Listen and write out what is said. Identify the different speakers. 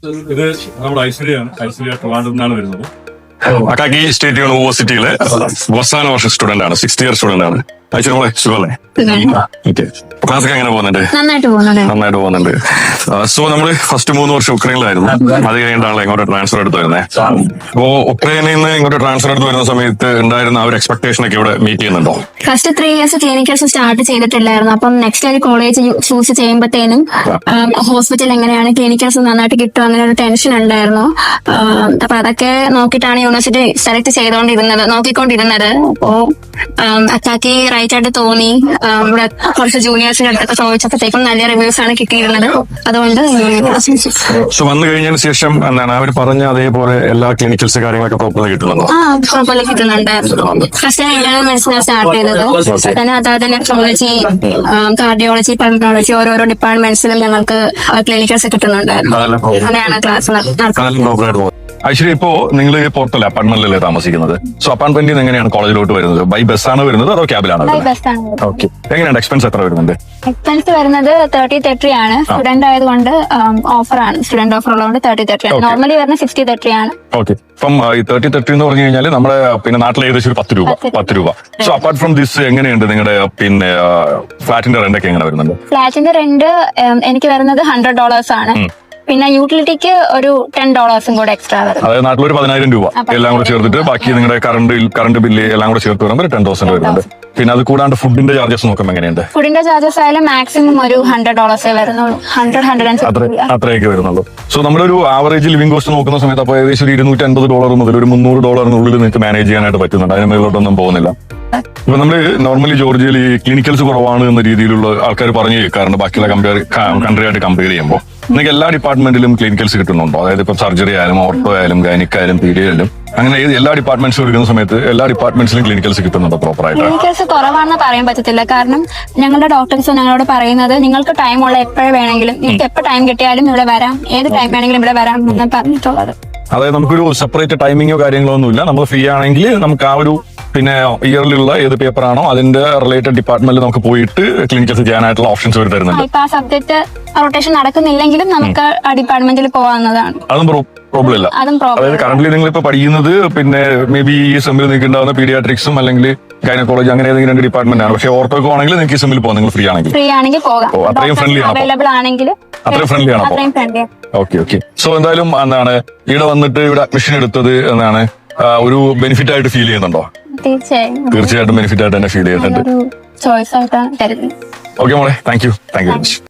Speaker 1: ഇത് നമ്മുടെ ഐശ്വര്യ ട്രിവാൻഡ്രത്തിൽ നിന്നാണ് വരുന്നത്.
Speaker 2: അക്കാക്കി സ്റ്റേറ്റ് യൂണിവേഴ്സിറ്റിയിലെ അവസാന വർഷ സ്റ്റുഡന്റ് ആണ്, 6th ഇയർ സ്റ്റുഡന്റ് ആണ്. ഐശ്വര്യ സുഖല്ലേ? ക്ലാസ് ഒക്കെ എങ്ങനെ പോകുന്നുണ്ട്?
Speaker 3: നന്നായിട്ട്
Speaker 2: പോകുന്നുണ്ട്. സോ നമ്മള് ഫസ്റ്റ് 3 വർഷം ഉക്രൈനിലായിരുന്നു. അത് കഴിഞ്ഞിട്ടാണല്ലോ ഇങ്ങോട്ട് ട്രാൻസ്ഫർ എടുത്ത് വരുന്നത്. അപ്പോ ഉക്രൈനിൽ നിന്ന് ഇങ്ങോട്ട് ട്രാൻസ്ഫർ എടുത്ത് വരുന്ന സമയത്ത് ഉണ്ടായിരുന്ന ആ ഒരു എക്സ്പെക്ടേഷൻ ഒക്കെ ഇവിടെ മീറ്റ് ചെയ്യുന്നുണ്ടോ?
Speaker 3: ഫസ്റ്റ് 3 years ക്ലിനിക്കൽസ് സ്റ്റാർട്ട് ചെയ്തിട്ടില്ലായിരുന്നു. അപ്പം നെക്സ്റ്റ് ഒരു കോളേജ് ചൂസ് ചെയ്യുമ്പോഴത്തേനും ഹോസ്പിറ്റൽ എങ്ങനെയാണ് ക്ലിനിക്കൽസ് നന്നായിട്ട് കിട്ടും അങ്ങനെ ഒരു ടെൻഷൻ ഉണ്ടായിരുന്നു. അപ്പൊ അതൊക്കെ നോക്കിയിട്ടാണ് യൂണിവേഴ്സിറ്റി സെലക്ട് നോക്കിക്കൊണ്ടിരുന്നത്. അപ്പോ അക്കാക്കി റൈറ്റ് ആയിട്ട് തോന്നി. ഇവിടെ കുറച്ച് ജൂനിയേഴ്സിന്റെ അടുത്തൊക്കെ ചോദിച്ചപ്പോഴത്തേക്കും നല്ല റിവ്യൂസ് ആണ് കിട്ടിയിരുന്നത്. അതുകൊണ്ട്
Speaker 2: സോ വന്നു കഴിഞ്ഞതിന് ശേഷം എന്താണ് അവർ പറഞ്ഞ അതേപോലെ എല്ലാ ക്ലിനിക്കൽസ് കാര്യങ്ങളൊക്കെ പ്രോപ്പർലി കിട്ടുന്നുണ്ടോ?
Speaker 3: പ്രോപ്പർലി കിട്ടുന്നുണ്ട്. ഫസ്റ്റ് ഇന്റേണൽ മെഡിസിൻ സ്റ്റാർട്ട് ചെയ്തത്. പിന്നെ അതായത് നെഫ്രോളജി, കാർഡിയോളജി, പൾമോളജി ഓരോരോ ഡിപ്പാർട്ട്മെന്റ്സിലും ഞങ്ങൾക്ക് ക്ലിനിക്കൽസ് കിട്ടുന്നുണ്ടായിരുന്നു. അങ്ങനെയാണ് ക്ലാസ് നടക്കുന്നത്.
Speaker 2: ഐശ്വര്യ, ഇപ്പോ നിങ്ങൾ പുറത്തല്ല അപ്പാർട്ട്മെന്റിലല്ലേ താമസിക്കുന്നത്? സോ അപ്പാർട്ട്മെന്റിൽ നിന്ന് എങ്ങനെയാണ് കോളേജിലോട്ട് വരുന്നത്? ബൈ ബസ്സാണ് വരുന്നത് അതോ ക്യാബിലാണ് വരുന്നത്? ഓക്കെ, എങ്ങനെയാണ് എക്സ്പെൻസ് എത്ര വരുന്നുണ്ട്?
Speaker 3: എക്സ്പെൻസ് വരുന്നത് 30-30 ആണ്. സ്റ്റുഡന്റ് ആയതുകൊണ്ട് ഓഫറാണ്. സ്റ്റുഡന്റ് ഓഫർ ഉള്ളതുകൊണ്ട് 30-30 ആണ്. നോർമലി വരുന്നത് 60-30 ആണ്.
Speaker 2: ഓക്കെ, ഇപ്പം ഈ 30-30 എന്ന് പറഞ്ഞു കഴിഞ്ഞാൽ നമ്മുടെ പിന്നെ നാട്ടിൽ ഏകദേശം ഒരു 10 രൂപ. സോ അപ്പാർട്ട് ഫ്രം ദിസ് എങ്ങനെയുണ്ട് നിങ്ങളുടെ പിന്നെ ഫ്ലാറ്റിന്റെ റെന്റ് ഒക്കെ എങ്ങനെ വരുന്നുണ്ട്?
Speaker 3: ഫ്ലാറ്റിന്റെ റെന്റ് എനിക്ക് വരുന്നത് $100 ആണ്. പിന്നെ യൂട്ടിലിറ്റിക്ക് ഒരു $10 കൂടെ എക്സ്ട്രാ വരും.
Speaker 2: അതായത് നാട്ടിലൊരു 10,000 രൂപ എല്ലാം കൂടെ ചേർത്തിട്ട് ബാക്കി നിങ്ങളുടെ കറണ്ട് ബില്ല് എല്ലാം കൂടെ ചേർത്ത് വരുമ്പോൾ 10,000 വരുന്നുണ്ട്. പിന്നെ അത് കൂടാണ്ട് ഫുഡിന്റെ ചാർജസ് നോക്കുമ്പോൾ എങ്ങനെയുണ്ട്?
Speaker 3: ഫുഡിന്റെ ചാർജസ് ആയാലും മാക്സിമം ഒരു $100 വരുന്നുള്ളൂ. 100-150
Speaker 2: അത്രയൊക്കെ വരുന്നുള്ളൂ. സോ നമ്മളൊരു ആവറേജ് ലിവിംഗ് കോസ്റ്റ് നോക്കുന്ന സമയത്ത് അപ്പോൾ ഏകദേശം ഒരു $250 മുതൽ ഒരു $300 നിങ്ങൾക്ക് മാനേജ് ചെയ്യാനായിട്ട് പറ്റുന്നുണ്ട്. അതിന് മേലോട്ടൊന്നും പോകുന്നില്ല. ഇപ്പൊ നമ്മള് നോർമലി ജോർജിയയിൽ ഈ ക്ലിനിക്കൽസ് കുറവാണ് എന്ന രീതിയിലുള്ള ആൾക്കാർ പറഞ്ഞു കേൾക്കാറുണ്ട്. ബാക്കിയുള്ള കൺട്രി ആയിട്ട് കമ്പയർ ചെയ്യുമ്പോൾ നിങ്ങൾക്ക് എല്ലാ ഡിപ്പാർട്ട്മെന്റിലും ക്ലിനിക്കൽസ് കിട്ടുന്നുണ്ടോ? അതായത് ഇപ്പം സർജറി ആയാലും ഓർത്തോ ആയാലും ഗൈനിക് ആയാലും പീഡിയ ആയാലും അങ്ങനെ എല്ലാ ഡിപ്പാർട്ട്മെന്റ്സും എടുക്കുന്ന സമയത്ത് എല്ലാ ഡിപ്പാർട്ട്മെന്റ്സിലും ക്ലിനിക്കൽസ് കിട്ടുന്നുണ്ടോ പ്രോപ്പർ ആയിട്ട്?
Speaker 3: ക്ലിനിക്കൽസ് കുറവാണെന്ന് പറയാൻ പറ്റത്തില്ല. കാരണം ഞങ്ങളുടെ ഡോക്ടേഴ്സ് ഞങ്ങളോട് പറയുന്നത് നിങ്ങൾക്ക് ടൈം ഉള്ള എപ്പോഴും വേണമെങ്കിലും നിങ്ങൾക്ക് എപ്പോൾ ടൈം കിട്ടിയാലും ഇവിടെ വരാം, ഏത് ടൈം വേണമെങ്കിലും ഇവിടെ വരാം എന്നാണ് പറഞ്ഞിട്ടുള്ളത്.
Speaker 2: അതായത് നമുക്കൊരു സെപ്പറേറ്റ് ടൈമിങ്ങോ കാര്യങ്ങളോ ഒന്നുമില്ല. നമ്മൾ ഫ്രീ ആണെങ്കിൽ നമുക്ക് ആ ഒരു പിന്നെ ഇയറിലുള്ള ഏത് പേപ്പർ ആണോ അതിന്റെ റിലേറ്റഡ് ഡിപ്പാർട്ട്മെന്റിൽ നമുക്ക് പോയിട്ട് ക്ലിനിക്കൽസ് ചെയ്യാനായിട്ടുള്ള ഓപ്ഷൻസ് അവർ തരുന്നുണ്ട്.
Speaker 3: ഇപ്പൊ ആ സബ്ജക്ട് റൊട്ടേഷൻ നടക്കുന്നില്ലെങ്കിലും നമുക്ക് ആ ഡിപ്പാർട്ട്മെന്റിൽ പോകാവുന്നതാണ്.
Speaker 2: അതും പ്രോബ്ലം ഇല്ല. അതായത് കറന്റ് നിങ്ങൾ ഇപ്പൊ പഠിക്കുന്നത് പിന്നെ മേ ബി ഈ സെമ്മിൽ നിങ്ങൾക്ക് ഉണ്ടാവുന്ന പീഡിയാട്രിക്സും അല്ലെങ്കിൽ ഗൈനക്കോളജി അങ്ങനെ ഏതെങ്കിലും 2 ഡിപ്പാർട്ട്മെന്റ് ആണ്. പക്ഷേ ഓർത്തോക്കോ ആണെങ്കിൽ നിങ്ങൾക്ക് ഈ സെമ്മിൽ പോകാം, നിങ്ങൾ ഫ്രീ ആണെങ്കിൽ
Speaker 3: പോകാം.
Speaker 2: അത്രയും ഫ്രണ്ട്ലി ആണ്.
Speaker 3: അവൈലബിൾ ആണെങ്കിൽ
Speaker 2: അത്രയും ഫ്രണ്ട്ലി ആണ്. ഓക്കെ. സോ എന്തായാലും എന്താണ് ഇവിടെ വന്നിട്ട് ഇവിടെ അഡ്മിഷൻ എടുത്തത് എന്നാണ് ഒരു ബെനിഫിറ്റ് ആയിട്ട് ഫീൽ ചെയ്യുന്നുണ്ടോ? തീർച്ചയായിട്ടും ബെനിഫിറ്റ് ആയിട്ട് തന്നെ ഫീൽ ചെയ്യുന്നുണ്ട്.
Speaker 3: ചോയ്സ് ആയിട്ടാണ്.
Speaker 2: ഓക്കെ മോളെ, താങ്ക് യു വെരി മച്ച്.